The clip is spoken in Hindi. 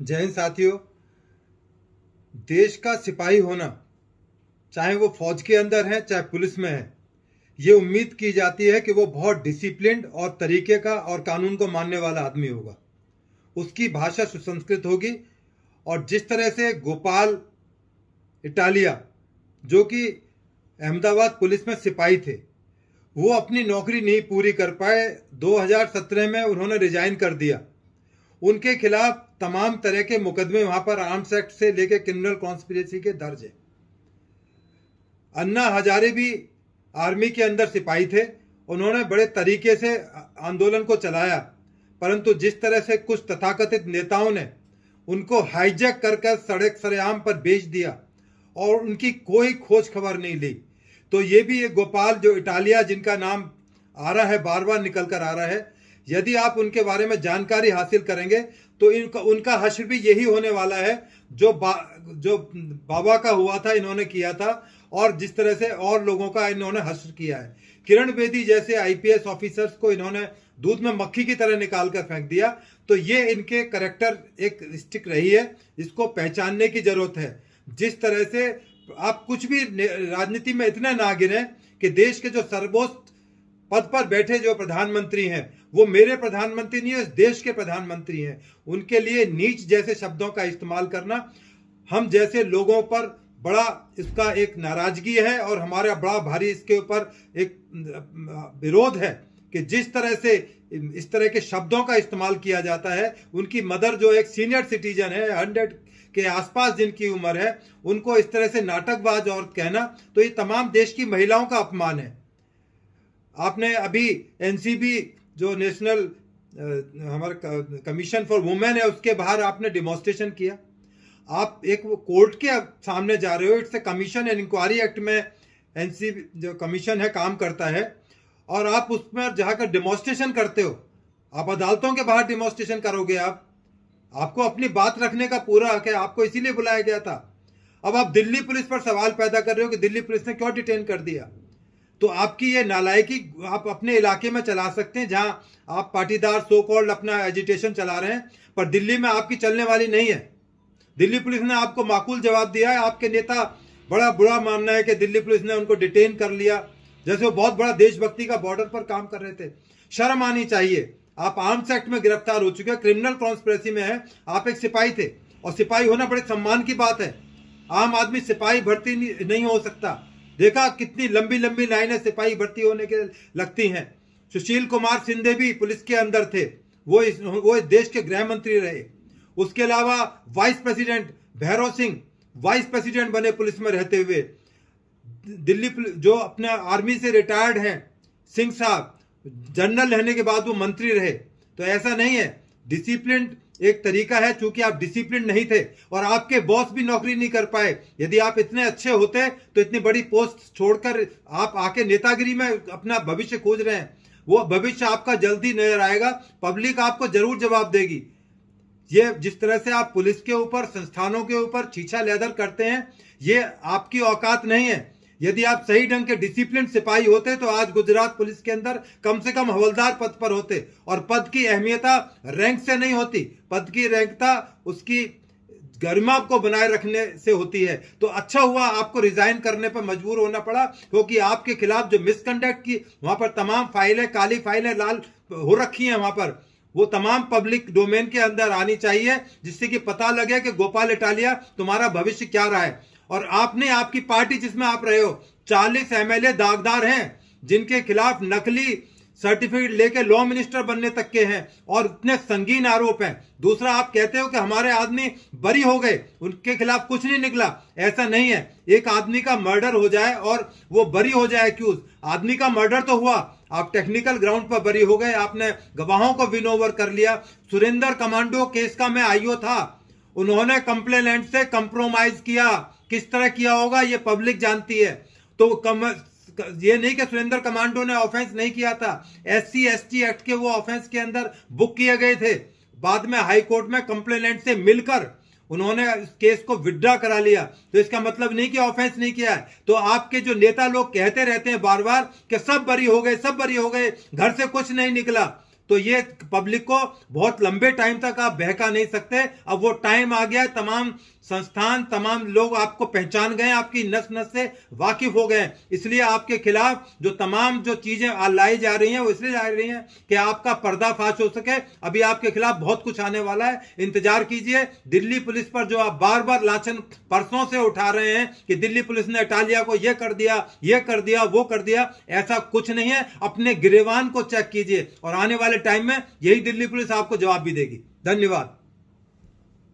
जय हिंद साथियों। देश का सिपाही होना, चाहे वो फौज के अंदर है चाहे पुलिस में है, ये उम्मीद की जाती है कि वो बहुत डिसिप्लिन्ड और तरीके का और कानून को मानने वाला आदमी होगा, उसकी भाषा सुसंस्कृत होगी। और जिस तरह से गोपाल इटालिया, जो कि अहमदाबाद पुलिस में सिपाही थे, वो अपनी नौकरी नहीं पूरी कर पाए। 2017 में उन्होंने रिजाइन कर दिया। उनके खिलाफ तमाम तरह के मुकदमे वहां पर आर्म्स एक्ट से लेकर क्रिमिनल कॉन्स्पिरेसी के दर्ज है। अन्ना हजारे भी आर्मी के अंदर सिपाही थे। उन्होंने बड़े तरीके से आंदोलन को चलाया, परंतु जिस तरह से कुछ तथाकथित नेताओं ने उनको हाईजैक कर सड़क सरेआम पर बेच दिया और उनकी कोई खोज खबर नहीं ली, तो ये भी एक गोपाल जो इटालिया, जिनका नाम आ रहा है, बार बार निकल कर आ रहा है, यदि आप उनके बारे में जानकारी हासिल करेंगे तो उनका हश्र भी यही होने वाला है जो बाबा का हुआ था, इन्होंने किया था, और जिस तरह से और लोगों का इन्होंने हश्र किया है। किरण बेदी जैसे आईपीएस ऑफिसर्स को इन्होंने दूध में मक्खी की तरह निकाल कर फेंक दिया। तो ये इनके करैक्टर एक स्टिक रही है, इसको पहचानने की जरूरत है। जिस तरह से आप कुछ भी राजनीति में इतना ना गिरे कि देश के जो सर्वोच्च पद पर बैठे जो प्रधानमंत्री हैं, वो मेरे प्रधानमंत्री नहीं है, इस देश के प्रधानमंत्री हैं, उनके लिए नीच जैसे शब्दों का इस्तेमाल करना हम जैसे लोगों पर बड़ा इसका एक नाराजगी है और हमारा बड़ा भारी इसके ऊपर एक विरोध है कि जिस तरह से इस तरह के शब्दों का इस्तेमाल किया जाता है। उनकी मदर जो एक सीनियर सिटीजन है, 100 के आसपास जिनकी उम्र है, उनको इस तरह से नाटकबाज और कहना, तो ये तमाम देश की महिलाओं का अपमान है। आपने अभी एनसीबी जो नेशनल हमारा कमीशन फॉर वुमेन है, उसके बाहर आपने डिमॉन्स्ट्रेशन किया। आप एक कोर्ट के सामने जा रहे हो, it's a commission and inquiry act में एनसीबी जो कमीशन है काम करता है, और आप उसमें जाकर डिमॉन्स्ट्रेशन करते हो। आप अदालतों के बाहर डिमॉन्स्ट्रेशन करोगे। आपको अपनी बात रखने का पूरा हक है, आपको इसीलिए बुलाया गया था। अब आप दिल्ली पुलिस पर सवाल पैदा कर रहे हो कि दिल्ली पुलिस ने क्यों डिटेन कर दिया। तो आपकी ये नालायकी आप अपने इलाके में चला सकते हैं जहां आप पाटीदार सो कॉल्ड अपना एजिटेशन चला रहे हैं, पर दिल्ली में आपकी चलने वाली नहीं है। दिल्ली पुलिस ने आपको माकूल जवाब दिया है। आपके नेता बड़ा बुरा मानना है कि दिल्ली पुलिस ने उनको डिटेन कर लिया, जैसे वो बहुत बड़ा देशभक्ति का बॉर्डर पर काम कर रहे थे। शर्म आनी चाहिए। आप आर्म्स एक्ट में गिरफ्तार हो चुके हैं, क्रिमिनल कॉन्स्पिरेसी में है। आप एक सिपाही थे और सिपाही होना बड़े सम्मान की बात है। आम आदमी सिपाही भर्ती नहीं हो सकता। देखा कितनी लंबी लंबी लाइनें सिपाही भर्ती होने के लगती हैं। सुशील कुमार सिंधे भी पुलिस के अंदर थे, वो इस देश के गृह मंत्री रहे। उसके अलावा vice president Bhairav Singh vice president बने पुलिस में रहते हुए। दिल्ली जो अपने आर्मी से रिटायर्ड हैं सिंह साहब, जनरल रहने के बाद वो मंत्री रहे। तो ऐसा नहीं है, डिसिप्लिन एक तरीका है। चूंकि आप डिसिप्लिन नहीं थे और आपके बॉस भी नौकरी नहीं कर पाए, यदि आप इतने अच्छे होते तो इतनी बड़ी पोस्ट छोड़कर आप आके नेतागिरी में अपना भविष्य खोज रहे हैं। वो भविष्य आपका जल्दी नजर आएगा, पब्लिक आपको जरूर जवाब देगी। ये जिस तरह से आप पुलिस के ऊपर, संस्थानों के ऊपर छीछा लेदर करते हैं, ये आपकी औकात नहीं है। यदि आप सही ढंग के डिसिप्लिन सिपाही होते तो आज गुजरात पुलिस के अंदर कम से कम हवलदार पद पर होते। और पद की अहमियता रैंक से नहीं होती, पद की रैंकता उसकी गरिमा को बनाए रखने से होती है। तो अच्छा हुआ आपको रिजाइन करने पर मजबूर होना पड़ा, क्योंकि आपके खिलाफ जो मिसकंडक्ट की वहां पर तमाम फाइलें, काली फाइलें लाल हो रखी हैं, वहां पर वो तमाम पब्लिक डोमेन के अंदर आनी चाहिए, जिससे कि पता लगे कि गोपाल इटालिया तुम्हारा भविष्य क्या रहा है। और आपने, आपकी पार्टी जिसमें आप रहे हो, 40 एमएलए दागदार हैं जिनके खिलाफ नकली सर्टिफिकेट लेके लॉ मिनिस्टर बनने तक के हैं और इतने संगीन आरोप हैं। दूसरा, आप कहते हो कि हमारे आदमी बरी हो गए, उनके खिलाफ कुछ नहीं निकला। ऐसा नहीं है। एक आदमी का मर्डर हो जाए और वो बरी हो जाए, एक्यूज, आदमी का मर्डर तो हुआ, आप टेक्निकल ग्राउंड पर बरी हो गए, आपने गवाहों को विन ओवर कर लिया। सुरेंद्र कमांडो केस का मैं आईओ था, उन्होंने कंप्लेनेंट से कंप्रोमाइज किया। किस तरह किया होगा ये पब्लिक जानती है। तो ये नहीं कि सुरेंद्र कमांडो ने ऑफेंस नहीं किया था, SC ST एक्ट के वो ऑफेंस के अंदर बुक किए गए थे। बाद में हाई कोर्ट में कंप्लेनेंट से मिलकर उन्होंने इस केस को विड्रॉ करा लिया। तो इसका मतलब नहीं कि ऑफेंस नहीं किया है। तो आपके जो नेता लोग कहते रहते हैं बार बार कि सब बरी हो गए, सब बरी हो गए, घर से कुछ नहीं निकला, तो ये पब्लिक को बहुत लंबे टाइम तक आप बहका नहीं सकते। अब वो टाइम आ गया है, तमाम संस्थान, तमाम लोग आपको पहचान गए, आपकी नस नस से वाकिफ हो गए, इसलिए आपके खिलाफ जो तमाम जो चीजें लाई जा रही हैं वो इसलिए लाई रही हैं कि आपका पर्दाफाश हो सके। अभी आपके खिलाफ बहुत कुछ आने वाला है, इंतजार कीजिए। दिल्ली पुलिस पर जो आप बार बार लांछन परसों से उठा रहे हैं कि दिल्ली पुलिस ने इटालिया को ये कर दिया, ये कर दिया, वो कर दिया, ऐसा कुछ नहीं है। अपने गिरेबान को चेक कीजिए और आने वाले टाइम में यही दिल्ली पुलिस आपको जवाब भी देगी। धन्यवाद।